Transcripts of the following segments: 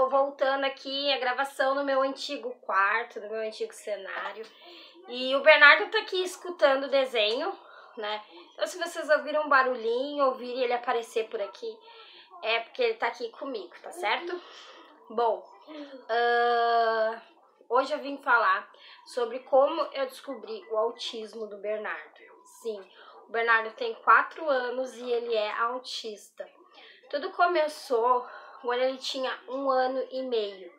tô voltando aqui a gravação no meu antigo quarto, no meu antigo cenário. E o Bernardo tá aqui escutando o desenho, né? Então se vocês ouviram um barulhinho, ouvirem ele aparecer por aqui, é porque ele tá aqui comigo, tá certo? Bom, hoje eu vim falar sobre como eu descobri o autismo do Bernardo. Sim, o Bernardo tem 4 anos e ele é autista. Tudo começou quando ele tinha 1 ano e meio.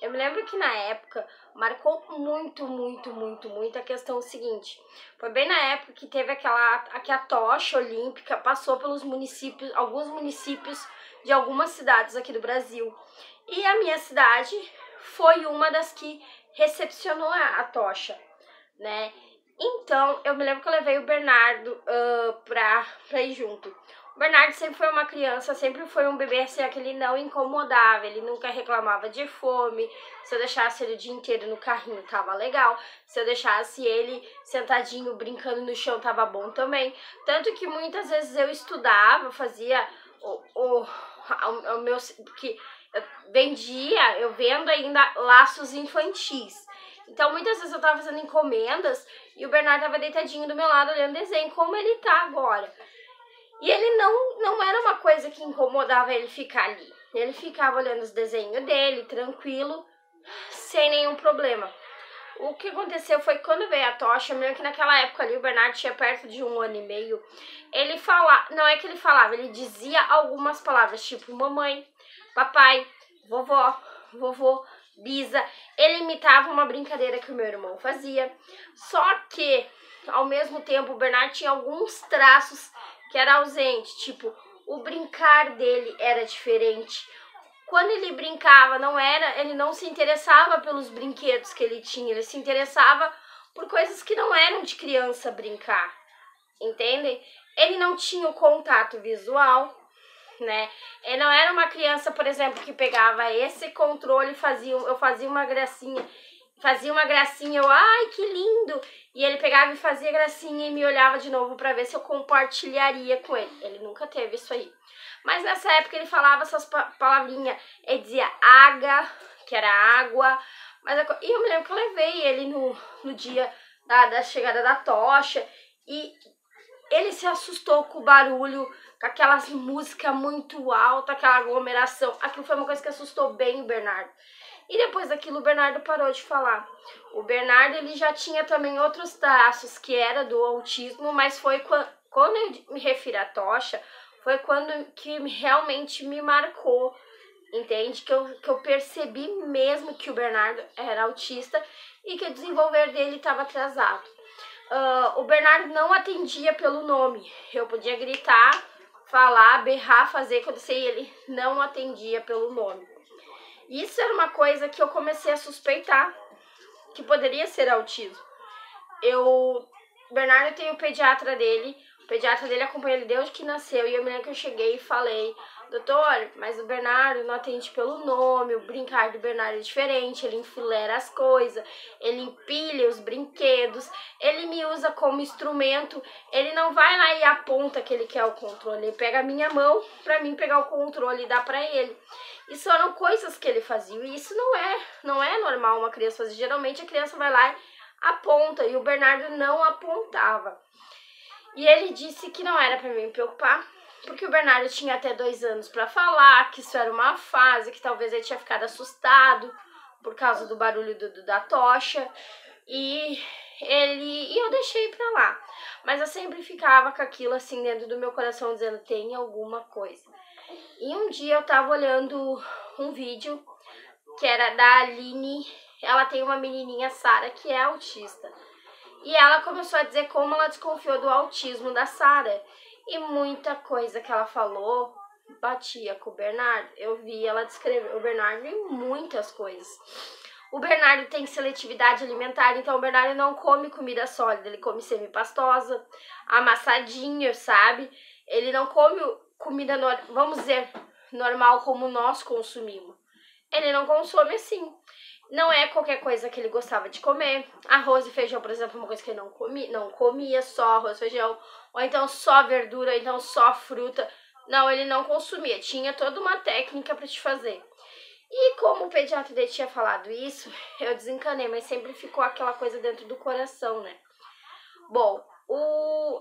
Eu me lembro que na época marcou muito a questão seguinte. Foi bem na época que teve que a tocha olímpica passou pelos municípios, alguns municípios de algumas cidades aqui do Brasil. E a minha cidade foi uma das que recepcionou a tocha, né? Então, eu me lembro que eu levei o Bernardo pra ir junto. O Bernardo sempre foi uma criança, sempre foi um bebê assim, que ele não incomodava, ele nunca reclamava de fome. Se eu deixasse ele o dia inteiro no carrinho, tava legal. Se eu deixasse ele sentadinho, brincando no chão, tava bom também. Tanto que muitas vezes eu estudava, fazia o meu... que eu vendia, eu vendo ainda laços infantis. Então, muitas vezes eu tava fazendo encomendas e o Bernardo tava deitadinho do meu lado olhando desenho, como ele tá agora. E ele não era uma coisa que incomodava ele ficar ali. Ele ficava olhando os desenhos dele, tranquilo, sem nenhum problema. O que aconteceu foi que quando veio a tocha, mesmo que naquela época ali o Bernardo tinha perto de 1 ano e meio, ele falava, não é que ele falava, ele dizia algumas palavras, tipo mamãe, papai, vovó, vovô, bisa. Ele imitava uma brincadeira que o meu irmão fazia, só que, ao mesmo tempo, o Bernardo tinha alguns traços que era ausente, tipo, o brincar dele era diferente. Quando ele brincava, ele não se interessava pelos brinquedos que ele tinha, ele se interessava por coisas que não eram de criança brincar, entendem? Ele não tinha o contato visual, né? Ele não era uma criança, por exemplo, que pegava esse controle e eu fazia uma gracinha, eu, ai, que lindo! E ele pegava e fazia gracinha e me olhava de novo pra ver se eu compartilharia com ele. Ele nunca teve isso aí. Mas nessa época ele falava essas palavrinhas, ele dizia água, que era água. E eu me lembro que eu levei ele no dia da chegada da tocha e ele se assustou com o barulho, com aquelas músicas muito altas, aquela aglomeração. Aquilo foi uma coisa que assustou bem o Bernardo. E depois daquilo o Bernardo parou de falar. O Bernardo ele já tinha também outros traços que era do autismo, mas foi quando eu me refiro à tocha, foi quando que realmente me marcou, entende? Que eu percebi mesmo que o Bernardo era autista e que o desenvolver dele estava atrasado. O Bernardo não atendia pelo nome. Eu podia gritar, falar, berrar, fazer acontecer e ele não atendia pelo nome. Isso era uma coisa que eu comecei a suspeitar que poderia ser autismo. O Bernardo tem o pediatra dele acompanha ele desde que nasceu. E eu me lembro que eu cheguei e falei, doutor, mas o Bernardo não atende pelo nome, o brincar do Bernardo é diferente, ele enfileira as coisas, ele empilha os brinquedos, ele me usa como instrumento, ele não vai lá e aponta que ele quer o controle, ele pega a minha mão pra mim pegar o controle e dar pra ele. Isso eram coisas que ele fazia e isso não é normal uma criança fazer. Geralmente a criança vai lá e aponta e o Bernardo não apontava. E ele disse que não era pra mim me preocupar, porque o Bernardo tinha até 2 anos pra falar, que isso era uma fase, que talvez ele tinha ficado assustado por causa do barulho da tocha. E eu deixei pra lá. Mas eu sempre ficava com aquilo assim dentro do meu coração, dizendo, tem alguma coisa. E um dia eu tava olhando um vídeo que era da Aline, ela tem uma menininha, Sara, que é autista. E ela começou a dizer como ela desconfiou do autismo da Sara. E muita coisa que ela falou batia com o Bernardo. Eu vi ela descrever o Bernardo em muitas coisas. O Bernardo tem seletividade alimentar, então o Bernardo não come comida sólida, ele come semi-pastosa, amassadinho, sabe? Ele não come comida, vamos dizer, normal como nós consumimos. Ele não consome assim. Não é qualquer coisa que ele gostava de comer. Arroz e feijão, por exemplo, é uma coisa que ele não comia só arroz e feijão. Ou então só verdura, ou então só fruta. Não, ele não consumia. Tinha toda uma técnica para te fazer. E como o pediatra dele tinha falado isso, eu desencanei, mas sempre ficou aquela coisa dentro do coração, né? Bom,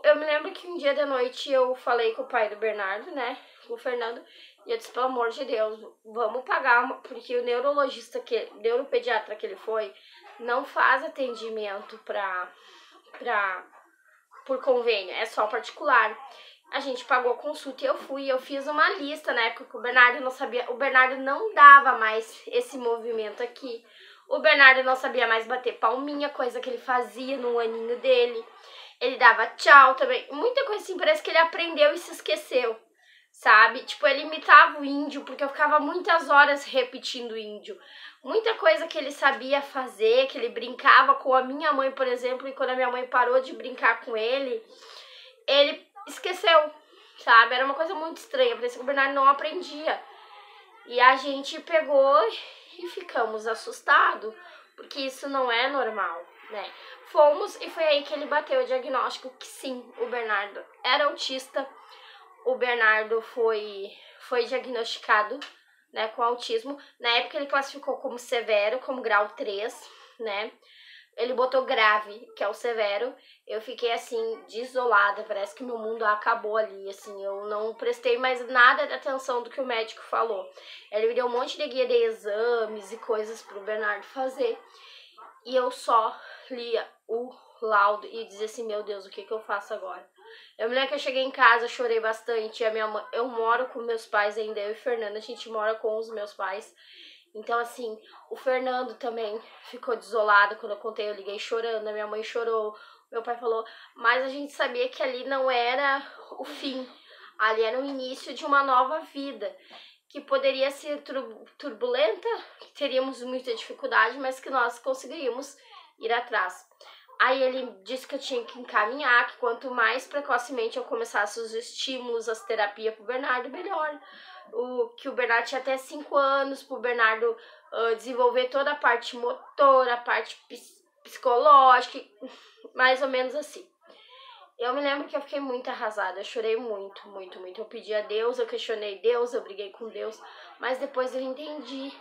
eu me lembro que um dia de noite eu falei com o pai do Bernardo, né? Com o Fernando, e eu disse, pelo amor de Deus, vamos pagar, porque o neuropediatra que ele foi, não faz atendimento por convênio, é só particular. A gente pagou a consulta e eu fiz uma lista na época que o Bernardo não sabia, o Bernardo não dava mais esse movimento aqui. O Bernardo não sabia mais bater palminha, coisa que ele fazia no aninho dele. Ele dava tchau também. Muita coisa assim, parece que ele aprendeu e se esqueceu, sabe? Tipo, ele imitava o índio, porque eu ficava muitas horas repetindo o índio. Muita coisa que ele sabia fazer, que ele brincava com a minha mãe, por exemplo, e quando a minha mãe parou de brincar com ele esqueceu, sabe? Era uma coisa muito estranha, parecia que o Bernardo não aprendia. E a gente pegou e ficamos assustados, porque isso não é normal, né? Fomos e foi aí que ele bateu o diagnóstico que sim, o Bernardo era autista. O Bernardo foi diagnosticado, né, com autismo. Na época ele classificou como severo, como grau 3, né? Ele botou grave, que é o severo. Eu fiquei, assim, desolada. Parece que meu mundo acabou ali, assim. Eu não prestei mais nada de atenção do que o médico falou. Ele me deu um monte de guia de exames e coisas pro Bernardo fazer. E eu só lia o laudo e dizia assim, meu Deus, o que eu faço agora? Eu me lembro que eu cheguei em casa, chorei bastante. A minha mãe, eu moro com meus pais ainda, eu e Fernanda, a gente mora com os meus pais. Então, assim, o Fernando também ficou desolado quando eu contei, eu liguei chorando, a minha mãe chorou, meu pai falou, mas a gente sabia que ali não era o fim, ali era o início de uma nova vida, que poderia ser turbulenta, que teríamos muita dificuldade, mas que nós conseguiríamos ir atrás. Aí ele disse que eu tinha que encaminhar, que quanto mais precocemente eu começasse os estímulos, as terapias pro Bernardo, melhor. Que o Bernardo tinha até 5 anos, pro Bernardo desenvolver toda a parte motora, a parte psicológica, mais ou menos assim. Eu me lembro que eu fiquei muito arrasada, eu chorei muito, muito, muito. Eu pedi a Deus, eu questionei Deus, eu briguei com Deus, mas depois eu entendi,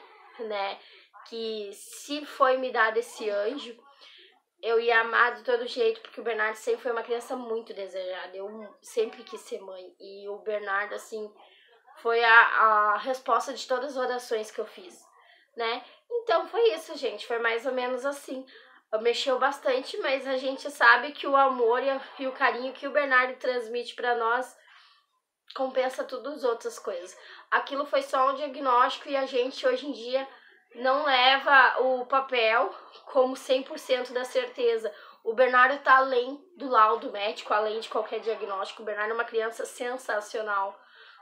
né, que se foi me dado esse anjo, eu ia amar de todo jeito, porque o Bernardo sempre foi uma criança muito desejada. Eu sempre quis ser mãe. E o Bernardo, assim, foi a resposta de todas as orações que eu fiz, né? Então foi isso, gente. Foi mais ou menos assim. Mexeu bastante, mas a gente sabe que o amor e o carinho que o Bernardo transmite pra nós compensa todas as outras coisas. Aquilo foi só um diagnóstico e a gente, hoje em dia, não leva o papel como 100% da certeza. O Bernardo tá além do laudo médico, além de qualquer diagnóstico. O Bernardo é uma criança sensacional.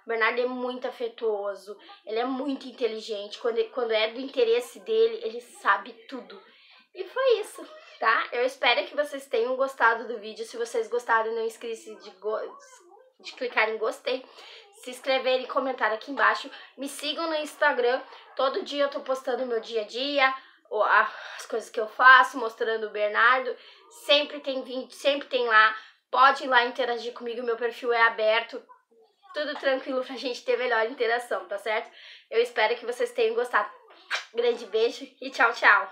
O Bernardo é muito afetuoso, ele é muito inteligente. Quando é do interesse dele, ele sabe tudo. E foi isso, tá? Eu espero que vocês tenham gostado do vídeo. Se vocês gostaram, não esqueçam de clicar em gostei, se inscrever e comentar aqui embaixo. Me sigam no Instagram, todo dia eu tô postando o meu dia a dia, as coisas que eu faço, mostrando o Bernardo. Sempre tem vídeo, sempre tem lá. Pode ir lá interagir comigo, meu perfil é aberto. Tudo tranquilo pra gente ter melhor interação, tá certo? Eu espero que vocês tenham gostado. Grande beijo e tchau, tchau!